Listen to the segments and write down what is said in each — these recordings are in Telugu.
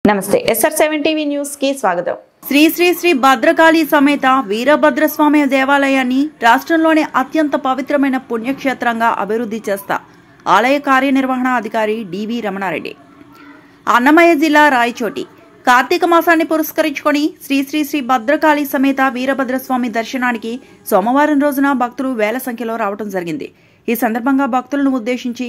నమస్తే SR7 టీవీ న్యూస్ కి స్వాగతం. శ్రీ శ్రీ శ్రీ భద్రకాళి సమేత వీరభద్రస్వామి దేవాలయాన్ని రాష్ట్రంలోనే అత్యంత పవిత్రమైన పుణ్యక్షేత్రంగా అభివృద్ధి చేస్తా ఆలయ కార్యనిర్వహణ అధికారి డివి రమణారెడ్డి. అన్నమయ్య జిల్లా రాయచోటి కార్తీక మాసాన్ని పురస్కరించుకొని శ్రీ శ్రీ శ్రీ భద్రకాళి సమేత వీరభద్రస్వామి దర్శనానికి సోమవారం రోజున భక్తులు వేల సంఖ్యలో రావడం జరిగింది. ఈ సందర్భంగా భక్తులను ఉద్దేశించి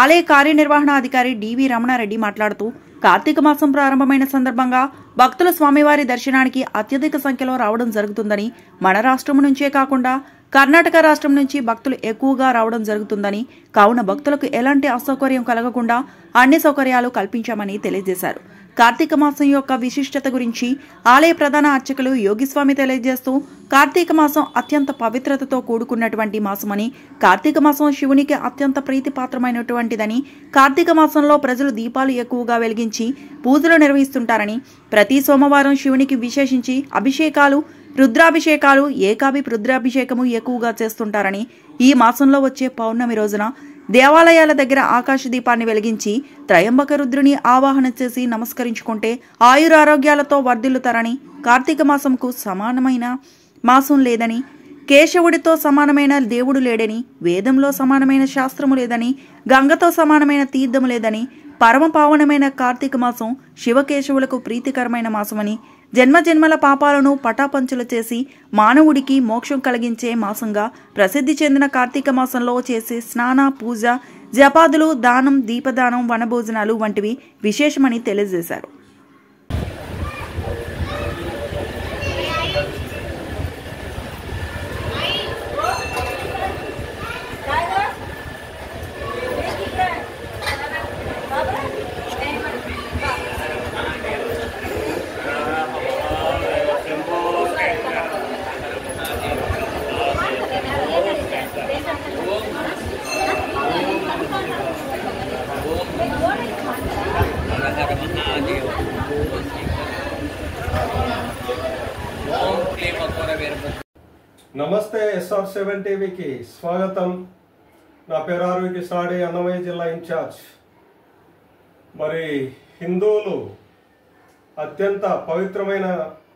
ఆలయ కార్యనిర్వహణ అధికారి డివి రమణారెడ్డి మాట్లాడుతూ కార్తీక మాసం ప్రారంభమైన సందర్భంగా భక్తుల స్వామివారి దర్శనానికి అత్యధిక సంఖ్యలో రావడం జరుగుతుందని, మన రాష్ట్రం నుంచే కాకుండా కర్ణాటక రాష్ట్రం నుంచి భక్తులు ఎక్కువగా రావడం జరుగుతుందని, కావున భక్తులకు ఎలాంటి అసౌకర్యం కలగకుండా అన్ని సౌకర్యాలు కల్పించామని తెలియజేశారు. కార్తీక మాసం యొక్క విశిష్టత గురించి ఆలయ ప్రధాన అర్చకులు యోగిస్వామి తెలియజేస్తూ, కార్తీక మాసం అత్యంత పవిత్రతతో కూడుకున్నటువంటి మాసమని, కార్తీక మాసం శివునికి అత్యంత ప్రీతిపాత్రమైనటువంటిదని, కార్తీక మాసంలో ప్రజలు దీపాలు ఎక్కువగా వెలిగించి పూజలు నిర్వహిస్తుంటారని, ప్రతి సోమవారం శివునికి విశేషించి అభిషేకాలు, రుద్రాభిషేకాలు, ఏకాభి రుద్రాభిషేకము ఎక్కువగా చేస్తుంటారని, ఈ మాసంలో వచ్చే పౌర్ణమి రోజున దేవాలయాల దగ్గర ఆకాశ దీపాన్ని వెలిగించి త్రయంబక రుద్రుని ఆవాహన చేసి నమస్కరించుకుంటే ఆయురారోగ్యాలతో వర్ధిల్లుతారని, కార్తీక మాసంకు సమానమైన మాసం లేదని, కేశవుడితో సమానమైన దేవుడు లేడని, వేదంలో సమానమైన శాస్త్రము లేదని, గంగతో సమానమైన తీర్థము లేదని, పరమ పావనమైన కార్తీక మాసం శివకేశవులకు ప్రీతికరమైన మాసమని, జన్మజన్మల పాపాలను పటాపంచులు చేసి మానవుడికి మోక్షం కలిగించే మాసంగా ప్రసిద్ధి చెందిన కార్తీక మాసంలో చేసే స్నాన, పూజ, జపాదులు, దానం, దీపదానం, వనభోజనాలు వంటివి విశేషమని తెలియజేశారు. నమస్తే SR7 టీవీకి స్వాగతం. నా పేరు ఆర్వి సాడే, అన్నమయ్య జిల్లా ఇన్ఛార్జ్. మరి హిందువులు అత్యంత పవిత్రమైన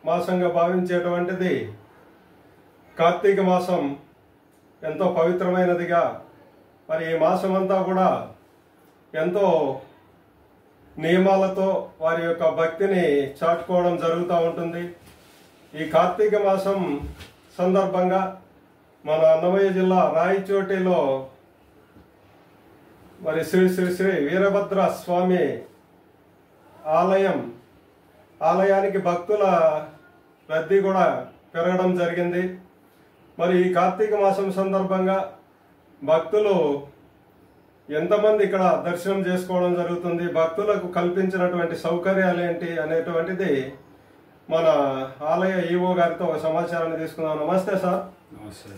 మాసంగా భావించేటువంటిది కార్తీక మాసం. ఎంతో పవిత్రమైనదిగా మరి ఈ మాసం అంతా కూడా ఎంతో నియమాలతో వారి యొక్క భక్తిని చాటుకోవడం జరుగుతూ ఉంటుంది. ఈ కార్తీక మాసం సందర్భంగా మన అన్నమయ్య జిల్లా రాయచోటిలో మరి శ్రీ శ్రీ శ్రీ వీరభద్ర స్వామి ఆలయానికి భక్తుల రద్దీ కూడా పెరగడం జరిగింది. మరి ఈ కార్తీక మాసం సందర్భంగా భక్తులు ఎంతమంది ఇక్కడ దర్శనం చేసుకోవడం జరుగుతుంది, భక్తులకు కల్పించినటువంటి సౌకర్యాలు ఏంటి అనేటువంటిది మన ఆలయ ఈవో గారితో ఒక సమాచారాన్ని తీసుకుందాం. నమస్తే సార్. నమస్తే.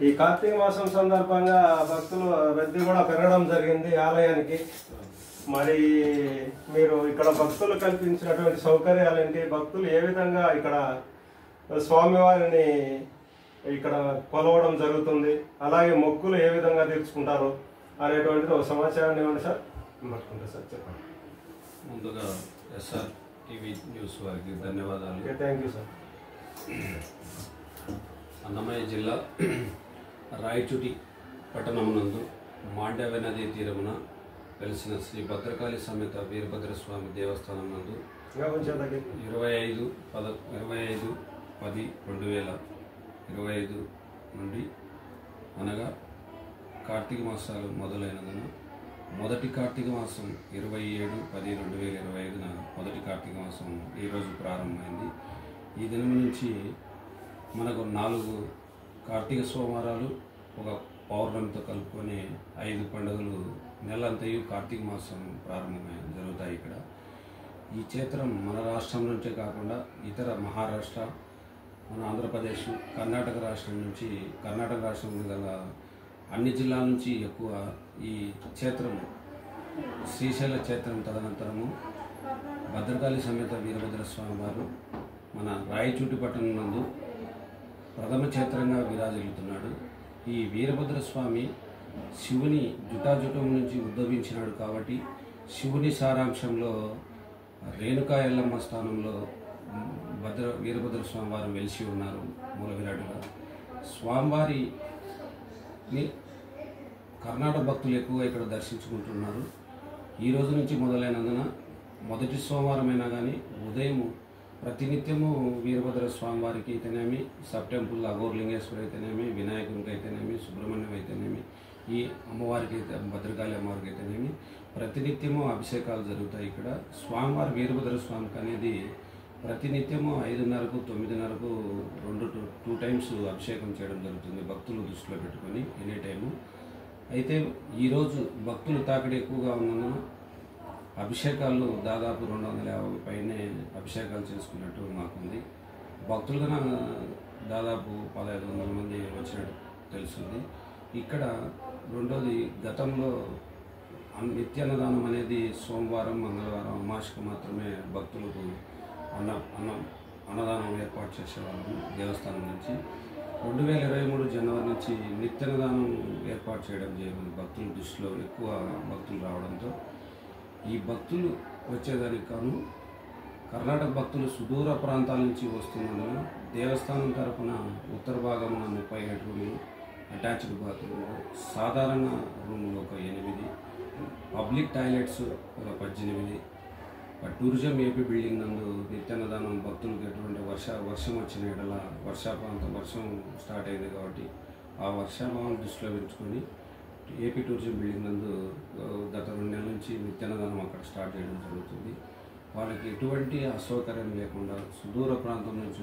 ఈ కార్తీక మాసం సందర్భంగా భక్తులు రద్దీ కూడా పెరగడం జరిగింది ఆలయానికి. మరి మీరు ఇక్కడ భక్తులు కల్పించినటువంటి సౌకర్యాలు ఏంటి, భక్తులు ఏ విధంగా ఇక్కడ స్వామివారిని ఇక్కడ కొలవడం జరుగుతుంది, అలాగే మొక్కులు ఏ విధంగా తీర్చుకుంటారు అనేటువంటిది ఒక సమాచారాన్ని ఇవ్వండి సార్. పట్టుకుంటా సార్, చెప్పండి. ముందుగా SR టీవీ న్యూస్ వారికి ధన్యవాదాలు. Thank you sir. అన్నమయ్య జిల్లా రాయచోటి పట్టణమునందు మాండవ్య నదీ తీరమున వెలిసిన శ్రీ భద్రకాళి సమేత వీరభద్రస్వామి దేవస్థానం నందు 25/10/2025 నుండి అనగా కార్తీక మాసాలు మొదలైనందున మొదటి కార్తీక మాసం 27/10/2025 మొదటి కార్తీక మాసం ఈరోజు ప్రారంభమైంది. ఈ దినం నుంచి మనకు 4 కార్తీక సోమవారాలు, ఒక పౌర్ణమితో కలుపుకొని 5 పండుగలు నెలంతయు కార్తీక మాసం జరుగుతాయి. ఇక్కడ ఈ క్షేత్రం మన రాష్ట్రం నుంచే కాకుండా ఇతర మహారాష్ట్ర, మన ఆంధ్రప్రదేశ్, కర్ణాటక రాష్ట్రం గల అన్ని జిల్లాల నుంచి ఎక్కువ ఈ క్షేత్రం, శ్రీశైల క్షేత్రం తదనంతరము భద్రకాళి సమేత వీరభద్రస్వామి వారు మన రాయచోటి పట్టణం నందు ప్రథమ క్షేత్రంగా విరాజిల్లుతున్నాడు. ఈ వీరభద్రస్వామి శివుని జుటాజుటం నుంచి ఉద్భవించినాడు కాబట్టి శివుని సారాంశంలో రేణుకా ఎల్లమ్మ స్థానంలో వీరభద్ర స్వామివారు వెలిసి ఉన్నారు మూల విరాటుగా. స్వామివారిని కర్ణాటక భక్తులు ఎక్కువగా ఇక్కడ దర్శించుకుంటున్నారు. ఈ రోజు నుంచి మొదలైనందున మొదటి సోమవారం అయినా కానీ ఉదయం ప్రతినిత్యము వీరభద్ర స్వామివారికి అయితేనేమి, సబ్ టెంపుల్ అఘోరలింగేశ్వరి అయితేనేమి, వినాయకునికి అయితేనేమి, సుబ్రహ్మణ్యం అయితేనేమి, ఈ అమ్మవారికి అయితే భద్రకాళి అమ్మవారికి అయితేనేమి ప్రతినిత్యము అభిషేకాలు జరుగుతాయి. ఇక్కడ స్వామివారి వీరభద్ర స్వామికి అనేది ప్రతినిత్యము 5:30కు 9:30కు 2 టైమ్స్ అభిషేకం చేయడం జరుగుతుంది భక్తులు దృష్టిలో పెట్టుకొని ఎనీ టైము. అయితే ఈరోజు భక్తులు తాకిడి ఎక్కువగా ఉన్నందున అభిషేకాలు దాదాపు 250 పైనే అభిషేకాలు చేసుకున్నట్టు మాకుంది. భక్తులు కన్నా దాదాపు 1500 మంది వచ్చినట్టు తెలుస్తుంది. ఇక్కడ రెండోది, గతంలో నిత్యాన్నదానం అనేది సోమవారం మంగళవారం అమావాస్యకు మాత్రమే భక్తులకు అన్నదానం ఏర్పాటు చేసేవాళ్ళము దేవస్థానం నుంచి. 2023 జనవరి నుంచి నిత్యాన్నదానం ఏర్పాటు చేయడం జరిగింది. భక్తుల దృష్టిలో ఎక్కువ భక్తులు రావడంతో ఈ భక్తులు వచ్చేదానికి కాను కర్ణాటక భక్తులు సుదూర ప్రాంతాల నుంచి వస్తున్నందున దేవస్థానం తరఫున ఉత్తర భాగంలో 37 రూములు, అటాచ్డ్ బాత్రూమ్లు, సాధారణ రూములు ఒక 8, పబ్లిక్ టాయిలెట్స్ ఒక 18, టూరిజం ఏపీ బిల్డింగ్ నందు నిత్యాన్నదానం భక్తులకు ఎటువంటి వర్షం వచ్చిన ఎడల వర్షం స్టార్ట్ అయింది కాబట్టి ఆ వర్షాభావం దృష్టిలో పెంచుకొని ఏపీ టూరిజం బిల్డింగ్ నందు గత 2 నెలల నుంచి నిత్యాన్నదానం అక్కడ స్టార్ట్ చేయడం జరుగుతుంది. వాళ్ళకి ఎటువంటి అసౌకర్యం లేకుండా సుదూర ప్రాంతం నుంచి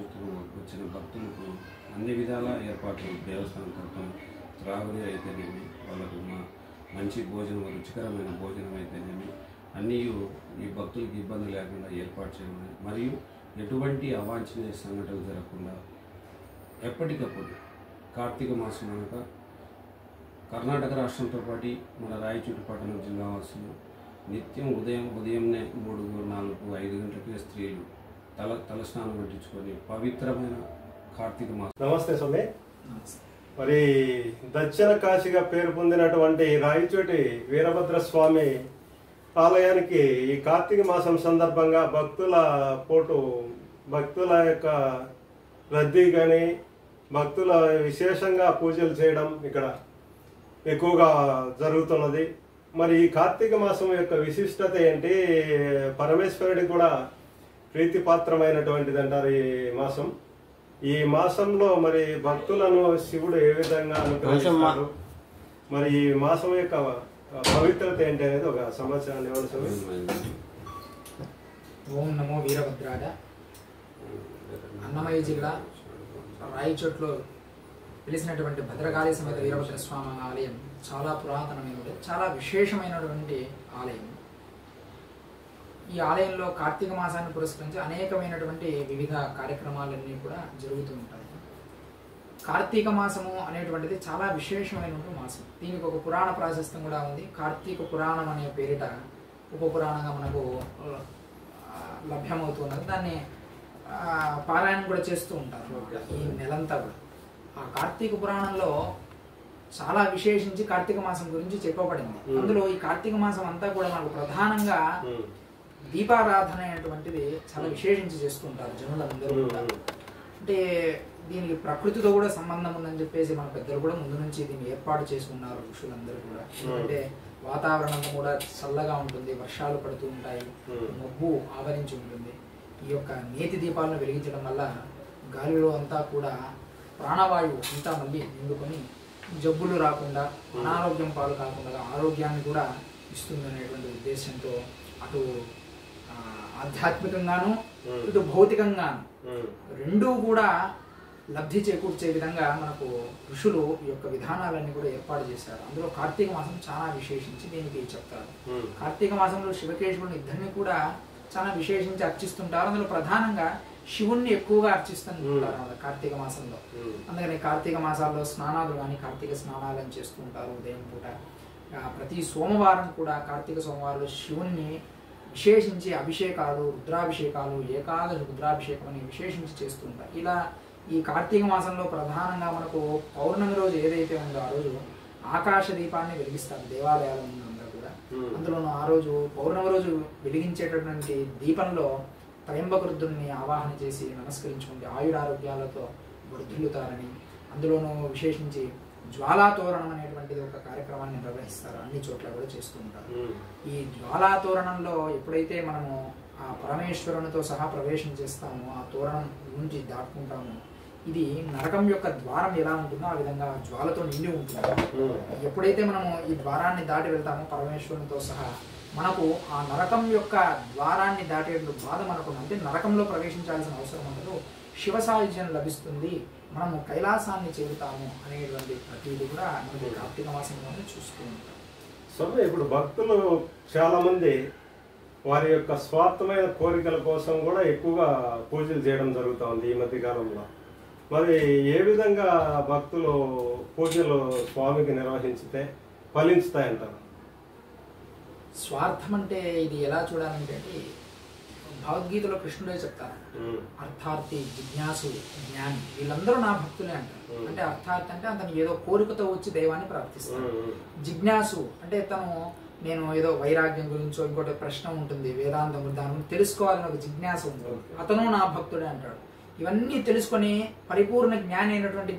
వచ్చిన భక్తులకు అన్ని విధాల ఏర్పాట్లు దేవస్థానం తరఫున త్రాగునీరు అయితేనేమి, వాళ్ళకు మంచి భోజనం, రుచికరమైన భోజనం అయితేనేమి అన్నీ ఈ భక్తులకు ఇబ్బంది లేకుండా ఏర్పాటు చేయమని, మరియు ఎటువంటి అవాంఛనీయ సంఘటనలు జరగకుండా ఎప్పటికప్పుడు కార్తీక మాసం అనక కర్ణాటక రాష్ట్రంతో పాటు మన రాయచూటి పట్టణం జిల్లా వాసులు నిత్యం ఉదయంనే 3, 4, 5 గంటలకే స్త్రీలు తలస్నానం పట్టించుకొని పవిత్రమైన కార్తీక మాసం. నమస్తే స్వామి. మరి దక్షిణ కాశీగా పేరు పొందినటువంటి రాయచోటి వీరభద్ర స్వామి ఆలయానికి ఈ కార్తీక మాసం సందర్భంగా భక్తుల యొక్క రద్దీ కానీ భక్తుల విశేషంగా పూజలు చేయడం ఇక్కడ ఎక్కువగా జరుగుతున్నది. మరి ఈ కార్తీక మాసం యొక్క విశిష్టత ఏంటి? పరమేశ్వరుడికి కూడా ప్రీతిపాత్రమైనటువంటిది అంటారు ఈ మాసం. ఈ మాసంలో మరి భక్తులను శివుడు ఏ విధంగా అనుగ్రహిస్తారు, మరి ఈ మాసం యొక్క పవిత్రత ఏంటి అనేది ఒక సమాచారాన్ని ఇవ్వండి. ఓం నమో వీరభద్రాయ. అన్నమయ్య జిల్లా రాయచోట్లో పిలిచినటువంటి భద్రకాళి సమేత వీరభద్ర స్వామి ఆలయం చాలా పురాతనమైనది, చాలా విశేషమైనటువంటి ఆలయం. ఈ ఆలయంలో కార్తీక మాసాన్ని పురస్కరించి అనేకమైనటువంటి వివిధ కార్యక్రమాలన్నీ కూడా జరుగుతూ ఉంటాయి. కార్తీక మాసము అనేటువంటిది చాలా విశేషమైనటువంటి మాసం. దీనికి ఒక పురాణ ప్రాశస్త్యం కూడా ఉంది. కార్తీక పురాణం అనే పేరిట ఉపపురాణంగా మనకు లభ్యమవుతున్నది. దాన్ని పారాయణం కూడా చేస్తూ ఉంటారు ఈ నెలంతా కూడా. ఆ కార్తీక పురాణంలో చాలా విశేషించి కార్తీక మాసం గురించి చెప్పబడింది. అందులో ఈ కార్తీక మాసం అంతా కూడా మనకు ప్రధానంగా దీపారాధన అనేటువంటిది చాలా విశేషించి చేస్తుంటారు జనులందరూ కూడా. అంటే దీనికి ప్రకృతితో కూడా సంబంధం ఉందని చెప్పేసి మన పెద్దలు కూడా ముందు నుంచి దీన్ని ఏర్పాటు చేసుకున్నారు ఋషులందరూ కూడా. ఎందుకంటే వాతావరణం కూడా చల్లగా ఉంటుంది, వర్షాలు పడుతూ ఉంటాయి, మబ్బు ఆవరించి ఉంటుంది. ఈ యొక్క నేతి దీపాలను వెలిగించడం వల్ల గాలిలో అంతా కూడా ప్రాణవాయువు అంతా మళ్ళీ నిండుకొని జబ్బులు రాకుండా, అనారోగ్యం పాలు కాకుండా ఆరోగ్యాన్ని కూడా ఇస్తుంది అనేటువంటి ఉద్దేశంతో అటు ఆధ్యాత్మికంగాను ఇటు భౌతికంగాను రెండూ కూడా లబ్ధి చేకూర్చే విధంగా మనకు ఋషులు ఈ యొక్క విధానాలన్నీ కూడా ఏర్పాటు చేశారు. అందులో కార్తీక మాసం చాలా విశేషించి దీనికి చెప్తారు. కార్తీక మాసంలో శివకేశవుని ఇద్దరిని కూడా చాలా విశేషించి అర్చిస్తుంటారు. అందులో ప్రధానంగా శివుణ్ణి ఎక్కువగా అర్చిస్తుంటారు కార్తీక మాసంలో. అందుకని కార్తీక మాసాల్లో స్నానాలు కానీ కార్తీక స్నానాలను చేస్తూ ఉంటారు ఉదయం పూట. ప్రతి సోమవారం కూడా కార్తీక సోమవారంలో శివుణ్ణి విశేషించి అభిషేకాలు, రుద్రాభిషేకాలు, ఏకాదశి రుద్రాభిషేకం అని విశేషించి చేస్తూ ఉంటారు. ఇలా ఈ కార్తీక మాసంలో ప్రధానంగా మనకు పౌర్ణమి రోజు ఏదైతే ఉందో ఆ రోజు ఆకాశ దీపాన్ని వెలిగిస్తారు దేవాలయాల ముందు అందరూ కూడా. అంటారు. అందులోనూ ఆ రోజు పౌర్ణమి రోజు వెలిగించేటటువంటి దీపంలో త్రయంబక రుద్రుని ఆవాహన చేసి నమస్కరించుకుంటే ఆయురారోగ్యాలతో వర్ధిల్లుతారని, అందులోనూ విశేషించి జ్వాలాతోరణం అనేటువంటిది ఒక కార్యక్రమాన్ని నిర్వహిస్తారు, అన్ని చోట్ల కూడా చేస్తూ ఉంటారు. ఈ జ్వాలాతోరణంలో ఎప్పుడైతే మనము ఆ పరమేశ్వరునితో సహా ప్రవేశం చేస్తామో, ఆ తోరణం నుంచి దాటుకుంటామో, ఇది నరకం యొక్క ద్వారం ఎలా ఉంటుందో ఆ విధంగా జ్వాలతో నిండి ఉంటుంది. ఎప్పుడైతే మనము ఈ ద్వారాన్ని దాటి వెళ్తామో పరమేశ్వరునితో సహా, మనకు ఆ నరకం యొక్క ద్వారాన్ని దాటేందుకు బాధ మనకు అంటే నరకంలో ప్రవేశించాల్సిన అవసరం ఉండదు, శివ సాయుధ్యం లభిస్తుంది, మనము కైలాసాన్ని చేరుతాము అనేటువంటి ప్రతీది కూడా మనకి కార్తీక మాసంలోనే చూస్తూ ఉంటాం. స్వామి, ఇప్పుడు భక్తులు చాలా మంది వారి యొక్క స్వార్థమైన కోరికల కోసం కూడా ఎక్కువగా పూజలు చేయడం జరుగుతుంది ఈ మధ్య కాలంలో. మరి ఏ విధంగా భక్తులు పూజలు స్వామికి నిర్వహించితే ఫలించుతాయంటారు? స్వార్థం అంటే ఇది ఎలా చూడాలంటే, భగవద్గీతలో కృష్ణుడే చెప్తారు, అర్థార్థి, జిజ్ఞాసు, జ్ఞాని వీళ్ళందరూ నా భక్తులే అంటారు. అంటే అర్థార్థి అంటే అతను ఏదో కోరికతో వచ్చి దైవాన్ని ప్రార్థిస్తాడు. జిజ్ఞాసు అంటే తను నేను ఏదో వైరాగ్యం గురించో ఇంకోటి ప్రశ్న ఉంటుంది, వేదాంతం దాని తెలుసుకోవాలని ఒక జిజ్ఞాస ఉంటుంది, అతను నా భక్తుడే అంటాడు. ఇవన్నీ తెలుసుకొని పరిపూర్ణ జ్ఞాని అయినటువంటి